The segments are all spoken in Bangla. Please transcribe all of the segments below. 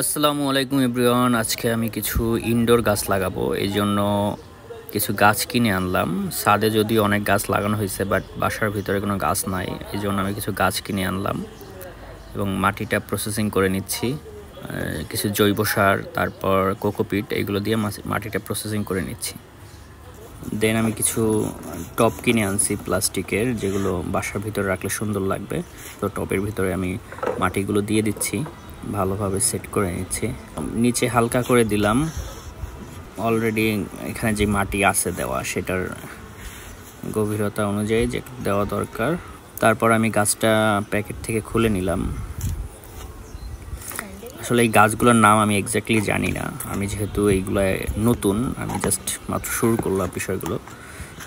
আসসালামু আলাইকুম এভরিওয়ান। আজকে আমি কিছু ইনডোর গাছ লাগাবো, এই জন্য কিছু গাছ কিনে আনলাম। ছাদে যদিও অনেক গাছ লাগানো হয়েছে, বাট বাসার ভিতরে কোনো গাছ নাই, এই জন্য আমি কিছু গাছ কিনে আনলাম এবং মাটিটা প্রসেসিং করে নিচ্ছি। কিছু জৈব সার, তারপর কোকোপিট, এগুলো দিয়ে মাটিটা প্রসেসিং করে নিচ্ছি। দেন আমি কিছু টব কিনে আনছি প্লাস্টিকের, যেগুলো বাসার ভিতরে রাখলে সুন্দর লাগবে। তো টবের ভিতরে আমি মাটিগুলো দিয়ে দিচ্ছি, ভালোভাবে সেট করে নিচ্ছি। নিচে হালকা করে দিলাম, অলরেডি এখানে যে মাটি আছে দেওয়া, সেটার গভীরতা অনুযায়ী যে দেওয়া দরকার। তারপর আমি গাছটা প্যাকেট থেকে খুলে নিলাম। আসলে এই গাছগুলোর নাম আমি এক্স্যাক্টলি জানি না, আমি যেহেতু এইগুলো নতুন, আমি জাস্ট মাত্র শুরু করলাম বিষয়গুলো।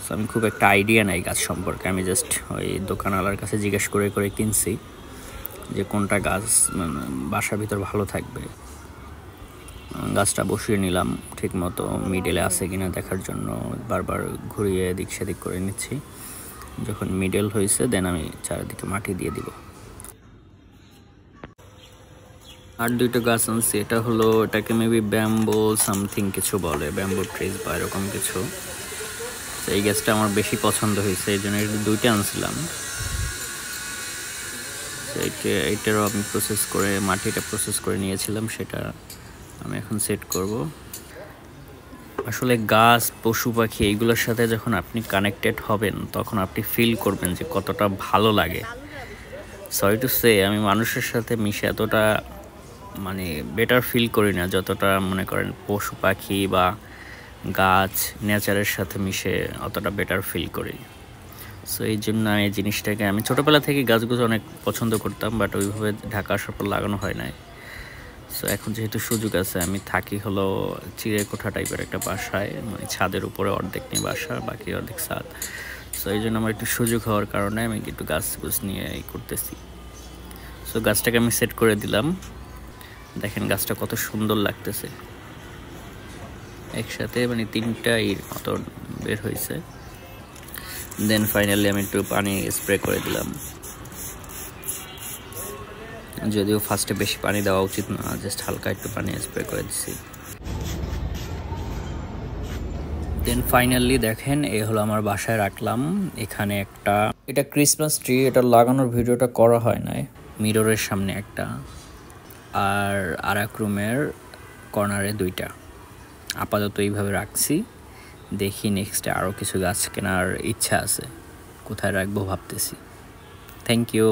সো আমি খুব একটা আইডিয়া নাই গাছ সম্পর্কে, আমি জাস্ট ওই দোকানওয়ালার কাছে জিজ্ঞেস করে করে কিনছি যে কোনটা গাছ বাসার ভিতর ভালো থাকবে। গাছটা বসিয়ে নিলাম ঠিক মতো, মিডলে আছে কিনা দেখার জন্য বারবার ঘুরিয়ে এদিক সেদিক করে নিচ্ছি। যখন মিডল হয়েছে দেন আমি চারিদিকে মাটি দিয়ে দিব। আর দুইটা গাছ আনছি, এটা হলো, এটাকে মেবি ব্যাম্বো সামথিং কিছু বলে, ব্যাম্বো ট্রিজ বা এরকম কিছু। এই গাছটা আমার বেশি পছন্দ হয়েছে, এই জন্য দুইটা আনছিলাম। এইটারও আমি প্রসেস করে, মাটিটা প্রসেস করে নিয়েছিলাম, সেটা আমি এখন সেট করব। আসলে গাছ, পশু পাখি, এইগুলোর সাথে যখন আপনি কানেক্টেড হবেন তখন আপনি ফিল করবেন যে কতটা ভালো লাগে। সরি টু সে, আমি মানুষের সাথে মিশে এতটা বেটার ফিল করি না যতটা মনে করেন পশু পাখি বা গাছ, নেচারের সাথে মিশে অতটা বেটার ফিল করি। সো এই জন্য এই জিনিসটাকে আমি ছোটোবেলা থেকে গাছগুলো অনেক পছন্দ করতাম, বাট ওইভাবে ঢাকা আসার পর লাগানো হয় নাই। সো এখন যেহেতু সুযোগ আছে, আমি থাকি হলো চিড়েকোঠা টাইপের একটা বাসায়, ছাদের উপরে অর্ধেক নিয়ে বাসা, বাকি অর্ধেক ছাদ। সো এই জন্য আমার একটু সুযোগ হওয়ার কারণে আমি একটু গাছ নিয়ে করতেছি। সো গাছটাকে আমি সেট করে দিলাম, দেখেন গাছটা কত সুন্দর লাগতেছে। একসাথে তিনটা মতো বের হয়েছে। দেন ফাইনালি আমি একটু পানি স্প্রে করে দিলাম, যদিও ফার্স্টে বেশি পানি দেওয়া উচিত না, জাস্ট হালকা একটু পানি স্প্রে করে দিচ্ছি। দেন ফাইনালি দেখেন এই হলো আমার বাসায় রাখলাম। এখানে এটা ক্রিসমাস ট্রি, এটা লাগানোর ভিডিওটা করা হয় নাই। মিররের সামনে একটা, আর এক রুমের কর্নারে দুইটা। আপাতত এইভাবে রাখছি, দেখি নেক্সটে আরও কিছু গাছ কেনার ইচ্ছা আছে, কোথায় রাখবো ভাবতেছি। Thank you.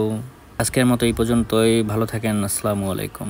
আজকের মতো এই পর্যন্তই, ভালো থাকেন, আসসালামু আলাইকুম।